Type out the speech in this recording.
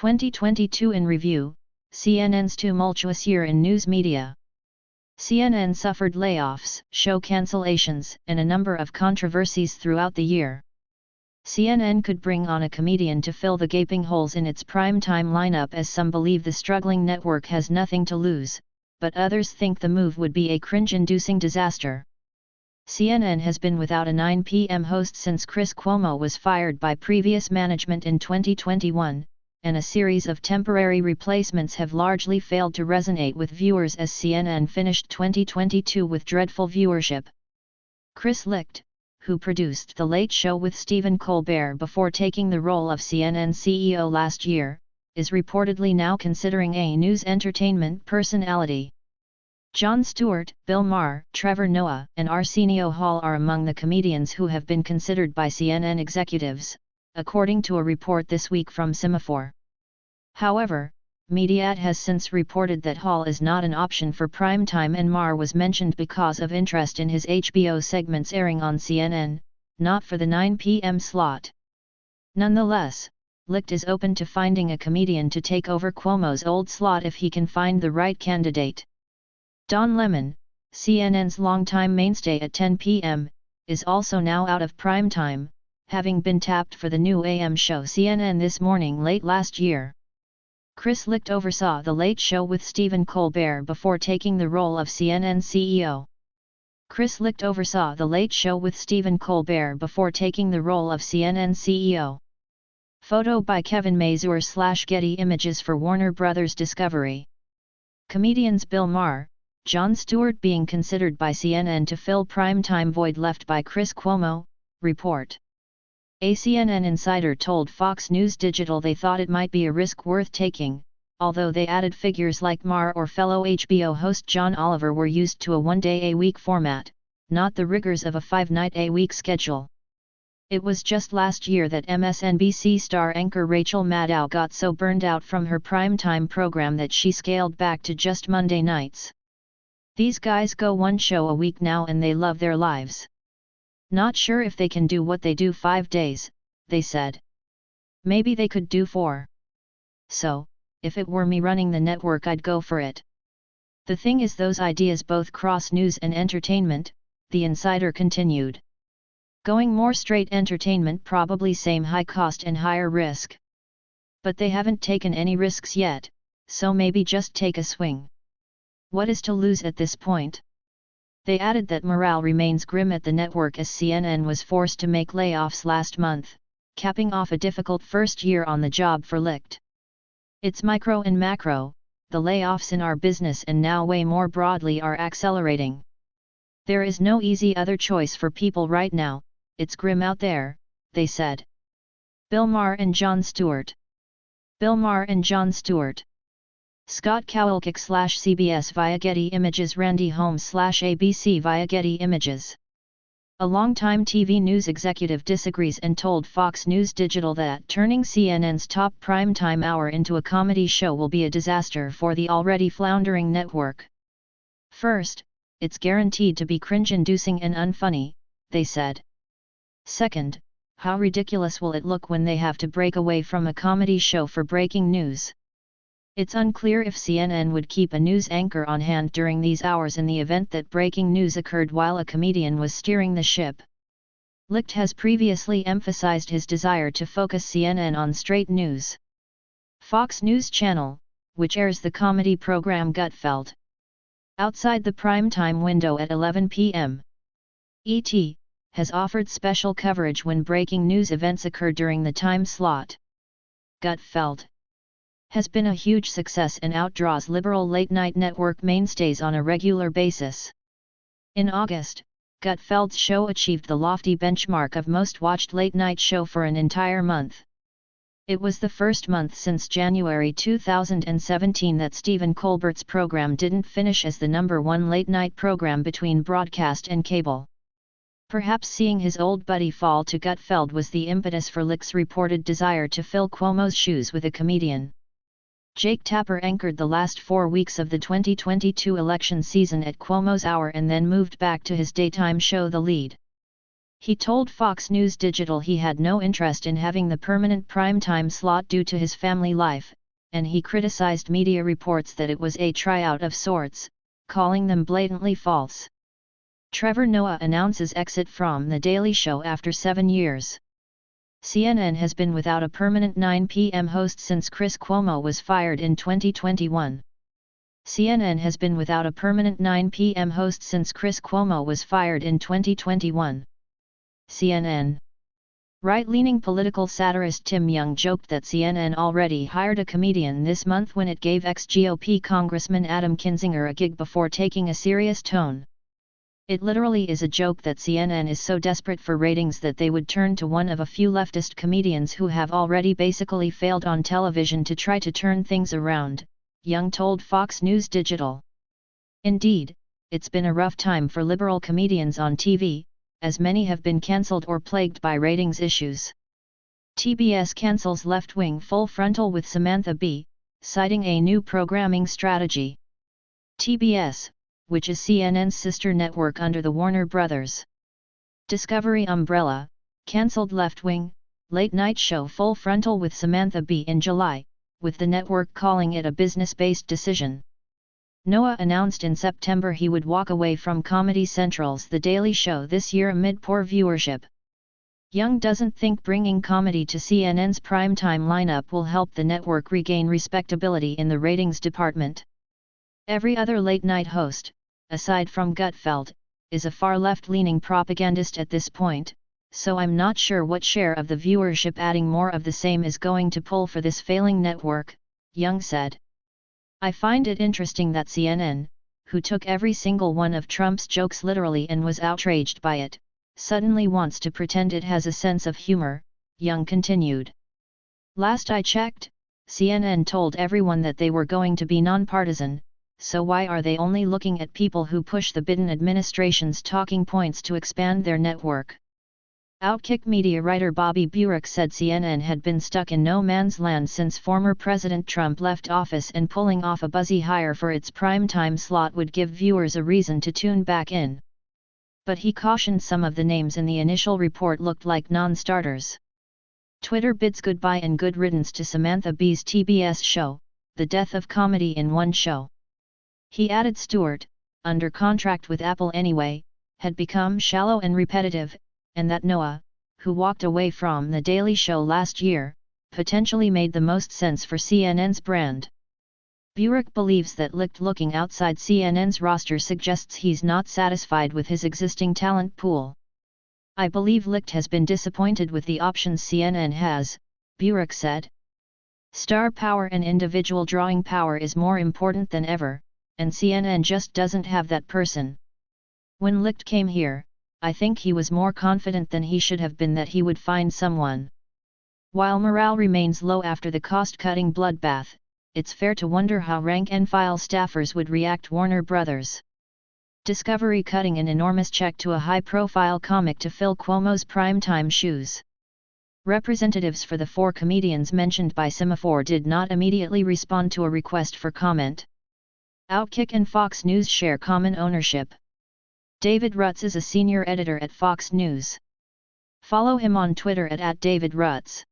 2022 in review, CNN's tumultuous year in news media. CNN suffered layoffs, show cancellations, and a number of controversies throughout the year. CNN could bring on a comedian to fill the gaping holes in its primetime lineup, as some believe the struggling network has nothing to lose, but others think the move would be a cringe-inducing disaster. CNN has been without a 9 p.m. host since Chris Cuomo was fired by previous management in 2021, and a series of temporary replacements have largely failed to resonate with viewers as CNN finished 2022 with dreadful viewership. Chris Licht, who produced The Late Show with Stephen Colbert before taking the role of CNN CEO last year, is reportedly now considering a news entertainment personality. Jon Stewart, Bill Maher, Trevor Noah, and Arsenio Hall are among the comedians who have been considered by CNN executives, according to a report this week from Semaphore. However, Mediaite has since reported that Hall is not an option for primetime, and Maher was mentioned because of interest in his HBO segments airing on CNN, not for the 9 p.m. slot. Nonetheless, Licht is open to finding a comedian to take over Cuomo's old slot if he can find the right candidate. Don Lemon, CNN's longtime mainstay at 10 p.m., is also now out of primetime, having been tapped for the new AM show CNN This Morning late last year. Chris Licht oversaw The Late Show with Stephen Colbert before taking the role of CNN CEO. Chris Licht oversaw The Late Show with Stephen Colbert before taking the role of CNN CEO. Photo by Kevin Mazur / Getty Images for Warner Bros. Discovery. Comedians Bill Maher, Jon Stewart being considered by CNN to fill primetime void left by Chris Cuomo, report. A CNN insider told Fox News Digital they thought it might be a risk worth taking, although they added figures like Maher or fellow HBO host John Oliver were used to a one-day-a-week format, not the rigors of a five-night-a-week schedule. It was just last year that MSNBC star anchor Rachel Maddow got so burned out from her primetime program that she scaled back to just Monday nights. These guys go one show a week now and they love their lives. Not sure if they can do what they do 5 days, they said. Maybe they could do 4. So, if it were me running the network, I'd go for it. The thing is, those ideas both cross news and entertainment, the insider continued. Going more straight entertainment, probably same high cost and higher risk. But they haven't taken any risks yet, so maybe just take a swing. What is to lose at this point? They added that morale remains grim at the network as CNN was forced to make layoffs last month, capping off a difficult first year on the job for Licht. It's micro and macro, the layoffs in our business and now way more broadly are accelerating. There is no easy other choice for people right now, it's grim out there, they said. Bill Maher and Jon Stewart. Bill Maher and Jon Stewart. Scott Kowalczyk / CBS via Getty Images, Randy Holmes / ABC via Getty Images. A longtime TV news executive disagrees and told Fox News Digital that turning CNN's top primetime hour into a comedy show will be a disaster for the already floundering network. First, it's guaranteed to be cringe-inducing and unfunny, they said. Second, how ridiculous will it look when they have to break away from a comedy show for breaking news? It's unclear if CNN would keep a news anchor on hand during these hours in the event that breaking news occurred while a comedian was steering the ship. Licht has previously emphasized his desire to focus CNN on straight news. Fox News Channel, which airs the comedy program Gutfeld. Outside the primetime window at 11 p.m. ET, has offered special coverage when breaking news events occur during the time slot. Gutfeld has been a huge success and outdraws liberal late-night network mainstays on a regular basis. In August, Gutfeld's show achieved the lofty benchmark of most-watched late-night show for an entire month. It was the first month since January 2017 that Stephen Colbert's program didn't finish as the #1 late-night program between broadcast and cable. Perhaps seeing his old buddy fall to Gutfeld was the impetus for Licht's reported desire to fill Cuomo's shoes with a comedian. Jake Tapper anchored the last 4 weeks of the 2022 election season at Cuomo's Hour and then moved back to his daytime show The Lead. He told Fox News Digital he had no interest in having the permanent primetime slot due to his family life, and he criticized media reports that it was a tryout of sorts, calling them blatantly false. Trevor Noah announces exit from The Daily Show after 7 years. CNN has been without a permanent 9 p.m. host since Chris Cuomo was fired in 2021. CNN has been without a permanent 9 p.m. host since Chris Cuomo was fired in 2021. CNN. Right-leaning political satirist Tim Young joked that CNN already hired a comedian this month when it gave ex-GOP Congressman Adam Kinzinger a gig before taking a serious tone. It literally is a joke that CNN is so desperate for ratings that they would turn to one of a few leftist comedians who have already basically failed on television to try to turn things around, Young told Fox News Digital. Indeed, it's been a rough time for liberal comedians on TV, as many have been cancelled or plagued by ratings issues. TBS cancels left-wing Full Frontal with Samantha Bee, citing a new programming strategy. TBS, which is CNN's sister network under the Warner Brothers. Discovery umbrella, cancelled left-wing, late-night show Full Frontal with Samantha Bee in July, with the network calling it a business-based decision. Noah announced in September he would walk away from Comedy Central's The Daily Show this year amid poor viewership. Young doesn't think bringing comedy to CNN's primetime lineup will help the network regain respectability in the ratings department. Every other late-night host, aside from Gutfeld, is a far left-leaning propagandist at this point, so I'm not sure what share of the viewership adding more of the same is going to pull for this failing network, Young said. I find it interesting that CNN, who took every single one of Trump's jokes literally and was outraged by it, suddenly wants to pretend it has a sense of humor, Young continued. Last I checked, CNN told everyone that they were going to be nonpartisan, so why are they only looking at people who push the Biden administration's talking points to expand their network? Outkick media writer Bobby Burek said CNN had been stuck in no man's land since former President Trump left office, and pulling off a buzzy hire for its primetime slot would give viewers a reason to tune back in. But he cautioned some of the names in the initial report looked like non-starters. Twitter bids goodbye and good riddance to Samantha Bee's TBS show, The Death of Comedy in One Show. He added Stewart, under contract with Apple anyway, had become shallow and repetitive, and that Noah, who walked away from The Daily Show last year, potentially made the most sense for CNN's brand. Burek believes that Licht looking outside CNN's roster suggests he's not satisfied with his existing talent pool. I believe Licht has been disappointed with the options CNN has, Burek said. Star power and individual drawing power is more important than ever, and CNN just doesn't have that person. When Licht came here, I think he was more confident than he should have been that he would find someone. While morale remains low after the cost-cutting bloodbath, it's fair to wonder how rank-and-file staffers would react. Warner Brothers. Discovery cutting an enormous check to a high-profile comic to fill Cuomo's primetime shoes. Representatives for the 4 comedians mentioned by Semaphore did not immediately respond to a request for comment. Outkick and Fox News share common ownership. David Rutz is a senior editor at Fox News. Follow him on Twitter at @DavidRutz.